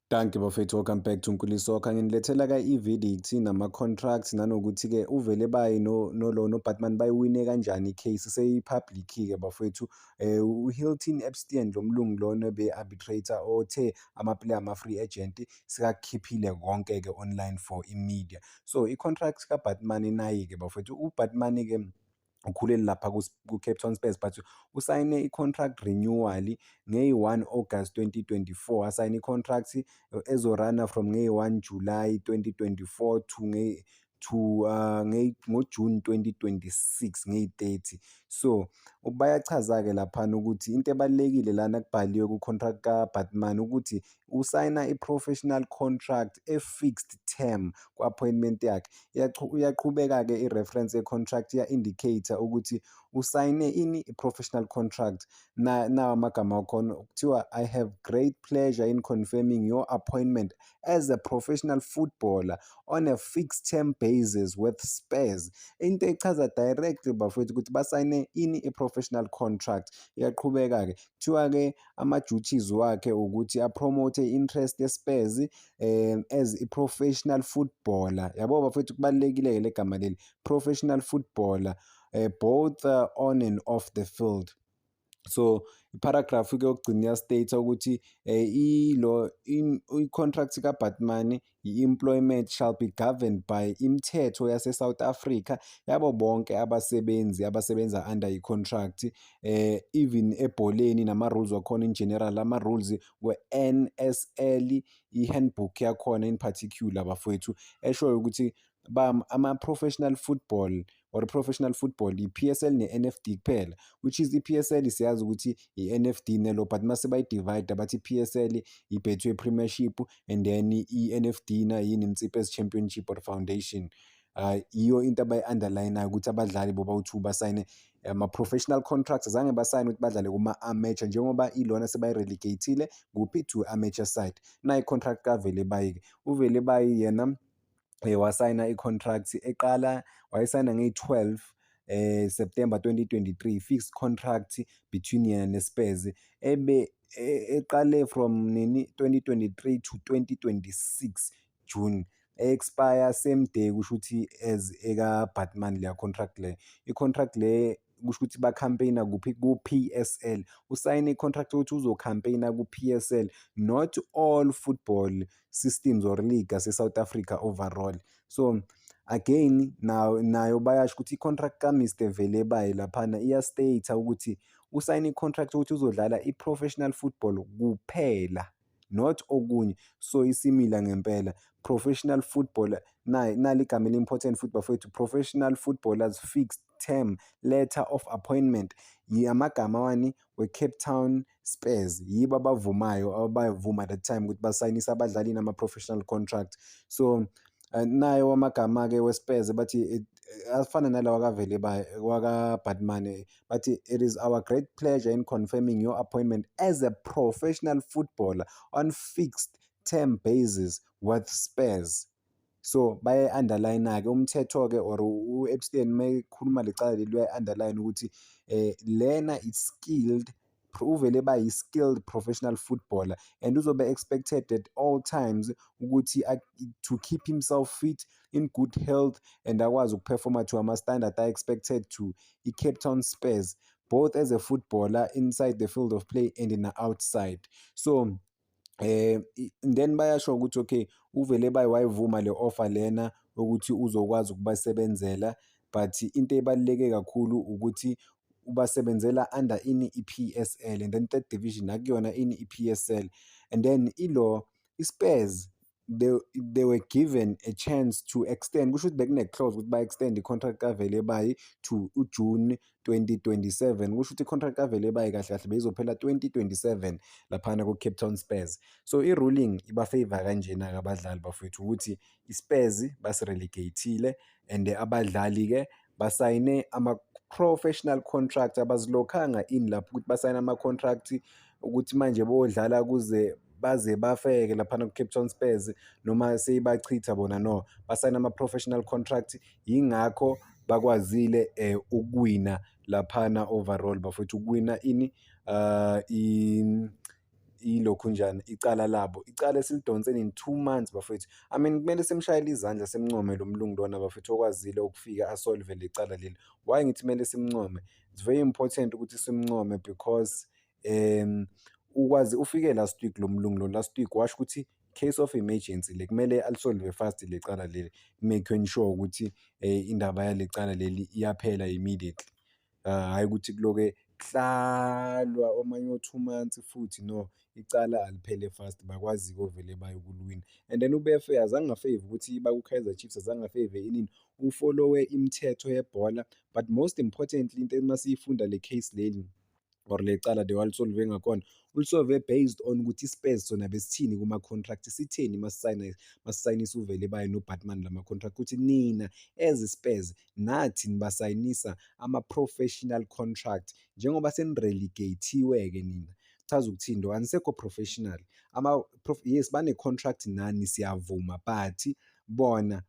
Danke bafethu, welcome back to Nkulisokha. Nginilethela i-verdict nama-contracts nanokuthi-ke uVele Bayi noBatman bayiwine kanjani i-case seyi-public-ke bafethu. UHilton Epstein lo mlungu lona be-arbitrator othe ama-player ama-free agent sekakukhiphile konke-ke online for i-media. So i-contract kaBatman nayi-ke bafethu. UBatman-ke ukhulele lapha ku-Cape Town Spurs but usayine i-contract renewal ngeyi-1 August 2024, asayine i-contract ezorana from ngeyi-1 July 2024 ngoJune 2026 ngeyi-30. So bayachaza-ke laphana ukuthi into ebalulekile lana kubhaliwe ku-contract kaBatman ukuthi usayina i-professional contract e-fixed term ku-appointment yakhe. Uyaqhubeka-ke i-reference ye-contract iya-indicator ukuthi usayine ini i-professional contract. Nawa amagama wakhona kuthiwa, I have great pleasure in confirming your appointment as a professional footballer on a fixed term basis with Spurs. Into echaza directly bafowethu ukuthi basayine ini i-professional contract. Iyaqhubeka-ke kuthiwa-ke ama-duties wakhe ukuthi apromote i-interest ye-Spurs as i-professional footballer. Yabo bafowethu kubalulekile-ke le gama leli, professional footballer, both on and off the field. So i-paragraph ke yokugcina iyastate ukuthi i-contract kaBatman, i-employment shall be governed by imithetho yase-South Africa yabo bonke abasebenzi abasebenza under i-contract, even ebholeni nama-rules wakhona in general, ama-rules we-NSL, i-handbook yakhona in particular bafowethu eshoyo ukuthi ama-professional football or professional football i-P_S_L ne-N_F_D kuphela, which is i-P_S_L siyazi ukuthi i-N_F_D nelo, but mase bayi-divide bathi i-P_S_L ibhethwe Premiership and then i-N_F_D na yini, Mtsipes Championship or Foundation. Iyo into abayi-underline-ayo ukuthi abadlali bobawu-2 basayine ama-professional contracts, azange basayine ukuthi badlale kuma-amateur njengoba ilona sebayi-relegatile kuphi to amateur side. Na i-contract kaVele Bayi-ke, uVele Bayi yena wasayina i-contract eqala, wayisayina ngeyi-12 September 2023, fixed contract between yena ne-Spurs eqale from 2023 to 2026 June, expire same day, kusho ukuthi as eka-Batman leya contract le. I-contract le kusho ukuthi ba-campaign-a kuphi ku-P_S_L. Usayine i-contract yokuthi uzo-campaign-a ku-P_S_L, not all football systems or league ase-South Africa overall. So again nayo bayasho ukuthi i-contract ka-Mr Vele Bayi laphana iya-state ukuthi usayine i-contract yokuthi uzodlala i-professional football kuphela, not okunye. So isimila ngempela, professional footballer, nali igama eli-important futhi bafowethu, professional footballers fixed term letter of appointment, amagama wani we-Cape Town Spurs, yibo abavumayo abavuma at the time ukuthi basayinise abadlalini ama-professional contract. So nayo amagama-ke we-Spurs bathi afana nalawa kaVele Bayi waka-Batman, bathi it is our great pleasure in confirming your appointment as a professional footballer on fixed term basis with Spurs. So baye-underline-ke umthetho-ke or u-Epstein mayekhuluma lecala leli uyayi-underline ukuthi lena is skilled, uVele Bayi skilled professional footballer and uzobe expected at all times ukuthi to keep himself fit, in good health, and akwazi ukuperforma to ama-standard expected to i-Cape Town Spurs, both as a footballer inside the field of play and in the outside. So then bayasho ukuthi okay, uVele Bayi wayivuma le offer lena ukuthi uzokwazi ukubasebenzela, but into ebaluleke kakhulu ukuthi ubasebenzela under ini i-P_S_L and then third division akuyona ini i-P_S_L. And then i-Spurs they were given a chance to extend, kusho ukuthi bekune-clause ukuthi ba-extend i-contract kaVele Bayi to uJune 2027. Kusho ukuthi i-contract kaVele Bayi kahle kahle beyizophela 2027 laphana ku-Cape Town Spurs. So i-ruling iba-favour kanjena-ke abadlali bafowethu ukuthi i-Spurs basi-relegatile and abadlali-ke basayine ama-professional contract, abazilokhanga ini lapho ukuthi basayine ama-contract ukuthi manje bodlala kuze baze bafeke laphana ku-Cape Town Spurs noma seyibachitha bona, no, basayine ama-professional contract. Yingakho bakwazile ukuwina laphana overall bafowethu, ukuwina ini ilokhu njani icala labo, icala esilidonsele in 2 months bafethu. I mean kumele simshayele izandla simncome lo mlungu lona bafethu okwazile ukufika asolve le cala leli. Why ngithi kumele simncome? It's very important ukuthi simncome because ukwazi ufike last week lo mlungu lo last week washo ukuthi case of emergency le kumele alisolve fast le cala leli, make sure ukuthi indaba yale cala leli iyaphela immediately. Hhayi ukuthi kuloke kuhlalwa omanye o-2 months futhi no, icala aliphele fast bakwazi-ke ovele bayokulwina. And then ube fair, azange ngafeyva ukuthi baku-Kaizer Chiefs azange ngafeyve inini, ufollowe imithetho yebhola, but most importantly into emasiyifunda le case leli or le cala de walisolve ngakhona, ulisolve based on ukuthi iSpurs sona besithini kuma-contract, sitheni masisayinisa uvele baye noBatman lama-contract, ukuthi nina as Spurs nathi nibasayinisa ama-professional contract njengoba senirelegate-iwe-ke nina. Chaza ukuthini lo, anisekho professional. Yes bane-contract nani siyavuma, but bona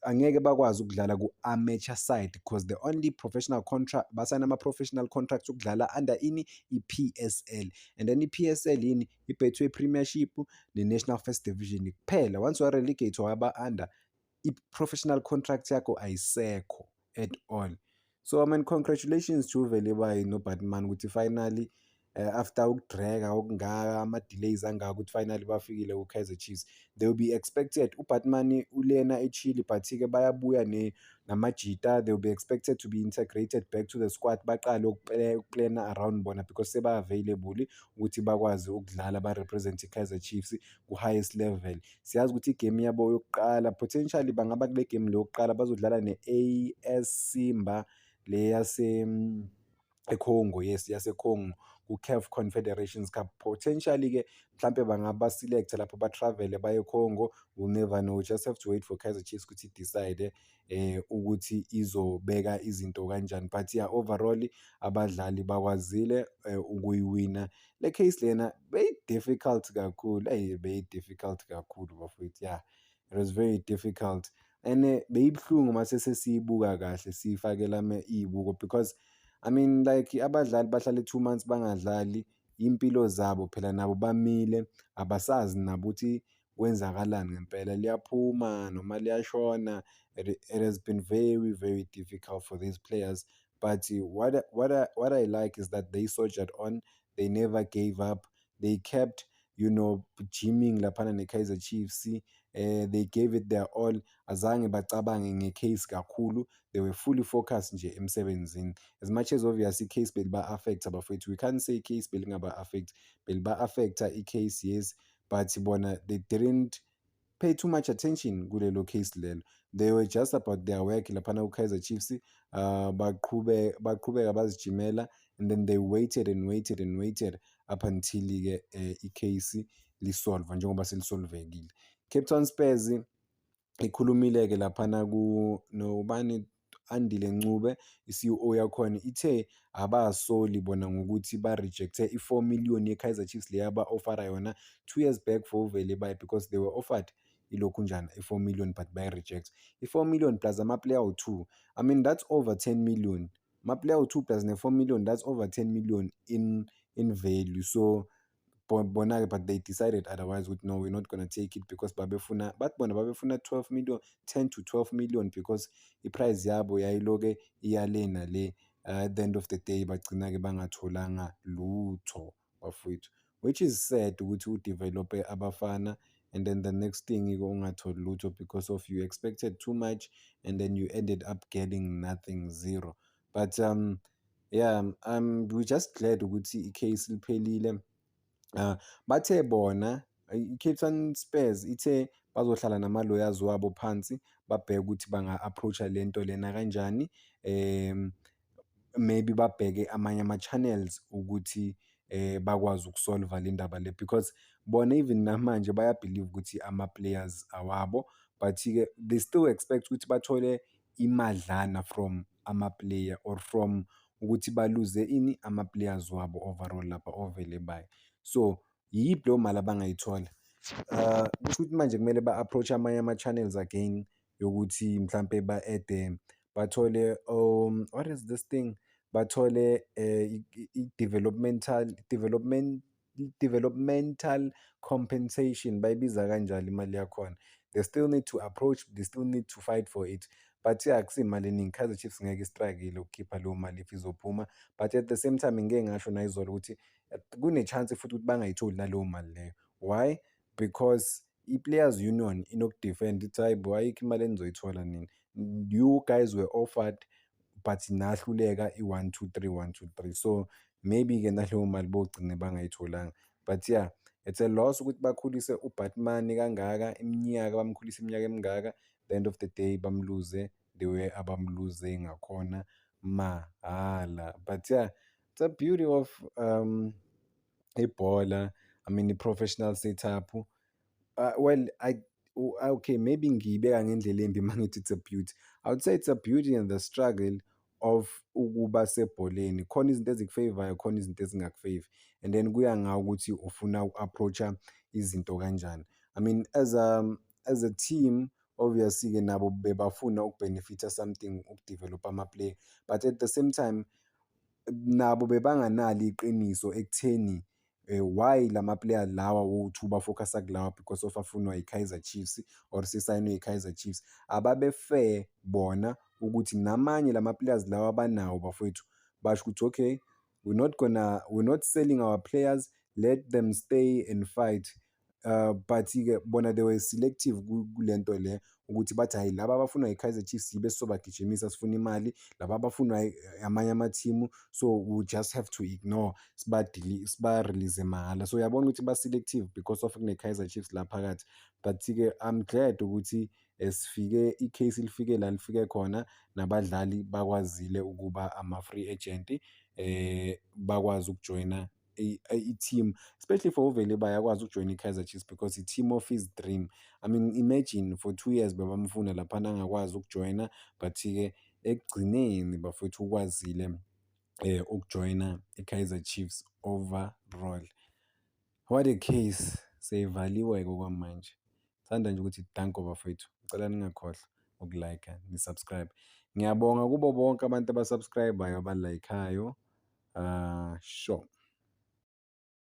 angeke bakwazi ukudlala ku-amateur side cause the only professional contract basayina ama-professional contracts ukudlala under ini i-PSL, and then i-PSL yini i-Betway Premiership ne-National First Division kuphela. Once wa-relegate waba-under, i-professional contract yakho ayisekho at all. So I mean congratulations to uvele baye noBatman ukuthi finally after ukudraga okungaka ama-delays angaka ukuthi finally bafikile ku-Kaizer Chiefs. They will be expected, uBatman ulena echili but-ke bayabuya namajita, they will be expected to be integrated back to the squad, baqale ukuplana around bona because seba-available ukuthi bakwazi ukudlala ba-represent i-Kaizer Chiefs ku-highest level. Siyazi ukuthi igame yabo yokuqala potentially bangaba kule game le yokuqala bazodlala ne-AS Simba le eCongo, yes yaseCongo ku-CAF Confederations Cup. Potentially-ke mhlampe bangaba-select lapho ba-travel baye eCongo, we'll never know, just have to wait for Kaizer Chiefs ukuthi decide ukuthi izobeka izinto kanjani. But yeah, overall abadlali bakwazile ukuyiwina le case lena. Beyi-difficult kakhulu, beyi-difficult kakhulu bafowethu, yeah, it was very difficult and beyibuhlungu mase sesiyibuka kahle siyifakela iy'buko because I mean like abadlali bahlale 2 months bangadlali, impilo zabo phela nabo bamile, abasazi nabo ukuthi kwenzakalani ngempela, liyaphuma noma liyashona. It has been very, very difficult for these players, but what I like is that they soldiered on, they never gave up, they kept, you know, gymming laphana ne-Kaizer Chiefs. They gave it their all, azange bacabange nge-case kakhulu, they were fully focused nje emsebenzini. As much as obviously i-case beliba-affecta bafowethu, we can't say i-case belingaba-affect, beliba-affecta i-case yes, but bona they didn't pay too much attention kulelo case lelo. They were just about their work laphana ku-Kaizer Chiefs, baqhubeka bazijimela, and then they waited and waited and waited up until-ke i-case lisolve njengoba selisolvekile. Cape Town Spurs ikhulumile-ke laphana nobani Andile Ncube, i-CEO yakhona, ithe abasoli bona ngokuthi ba-rejecte i-4 million ye-Kaizer Chiefs le yaba-offera yona 2 years back for uvele baye because they were offered ilokhu njani i-4 million but bayi-reject. I-4 million plus ama-player awu-2, I mean that's over 10 million. Ama-player awu-2 plus ne-4 million, that's over 10 million in value. So bona-ke but they decided otherwise ukuthi no, we're not gonna take it because babefuna, bathi bona babefuna 12 million, 10 to 12 million because i-price yabo yayiloke iyale nale. At the end of the day bagcina-ke bangatholanga lutho bafowethu, which is sad ukuthi udevelophe abafana and then the next thing-ke ungatholi lutho because of you expected too much and then you ended up getting nothing, zero. But yeah, we're just glad ukuthi i-case liphelile. Bathe bona i-Cape Town Spurs ithe bazohlala nama-lawyers wabo phansi babheke ukuthi banga-approach-a lento lena kanjani, maybe babheke amanye ama-channels ukuthi bakwazi ukusolva le ndaba le because bona even namanje bayabhilive ukuthi ama-players awabo, but-ke they still expect ukuthi bathole imadlana from ama-player or from ukuthi baluze ini ama-players wabo overall lapha ovele baye. So yiphi leyo mali abangayithola? Kusho ukuthi manje kumele ba-approach amanye ama-channels again yokuthi mhlampe ba-add bathole what is this thing, bathole i-development developmental compensation, bayibiza kanjalo imali yakhona. They still need to approach, they still need to fight for it. But yeah, akusimali eningi. Kaizer Chiefs ngeke istruggle ukukhipha leyo mali if izophuma, but at the same time ngeke ngasho nayizolo ukuthi kune-chance futhi ukuthi bangayitholi naleyo mali leyo. Why? Because i-players union inokudefend ithi hayi bo, ayikho imali enizoyithola nina, you guys were offered but nahluleka i-1 2 3 1 2 3. So maybe-ke naleyo mali bogcine bangayitholanga. But yeah, it's a loss ukuthi bakhulise uBatman kangaka iminyaka, bamkhulisa iminyaka emingaka, the end of the day bamluze the way abamluze ngakhona mahhala. But yeah, it's a beauty of ibhola. I mean, i-professional setup. Well, okay, maybe ngiyibeka ngendlela embi uma ngithi it's a beauty. I would say it's a beauty and the struggle of ukuba sebholeni. Khona izinto ezikufavorayo, khona izinto ezingakufavor. And then kuya ngawe ukuthi ufuna uku-approach-a izinto kanjani. I mean, as a team, obviously-ke nabo bebafuna ukubhenefitha something, ukudevelopha ama-player. But at the same time, nabo bebanganalo iqiniso ekutheni why lama-player lawa wokuthi bafocusa kulawa because of afunwa i-Kaizer Chiefs or sisayinwe i-Kaizer Chiefs. Ababe-fair bona ukuthi namanye lama-players lawa abanawo bafowethu basho ukuthi okay, we're not selling our players, let them stay and fight. But-ke bona they were selective kule nto le ukuthi bathi hayi laba abafunwa i-Kaizer Chiefs yibe sobagijimisa sifuna imali, laba abafunwa amanye amathimu, so we just have to ignore, siba-release mahhala. So uyabona ukuthi ba-selective because of kune-Kaizer Chiefs la phakathi. But-ke I'm glad ukuthi sifike, i-case lifike la lifike khona, nabadlali bakwazile ukuba ama-free agent, bakwazi ukujoyina i-team, especially for uvele bayakwazi ukujoyina i-Kaizer Chiefs because i-team of his dream. I mean, imagine for 2 years bebamfuna laphana angakwazi ukujoyina, but-ke ekugcineni bafowethu ukwazile ukujoyina i-Kaizer Chiefs overall. What a case. Seyivaliwe-ke okwamanje. Thanda nje ukuthi danko bafowethu. Ngicela ningakhohlwa ukulike ni-subscribe. Ngiyabonga kubo bonke abantu abasubscribe-ayo, abalayikhayo. Sure.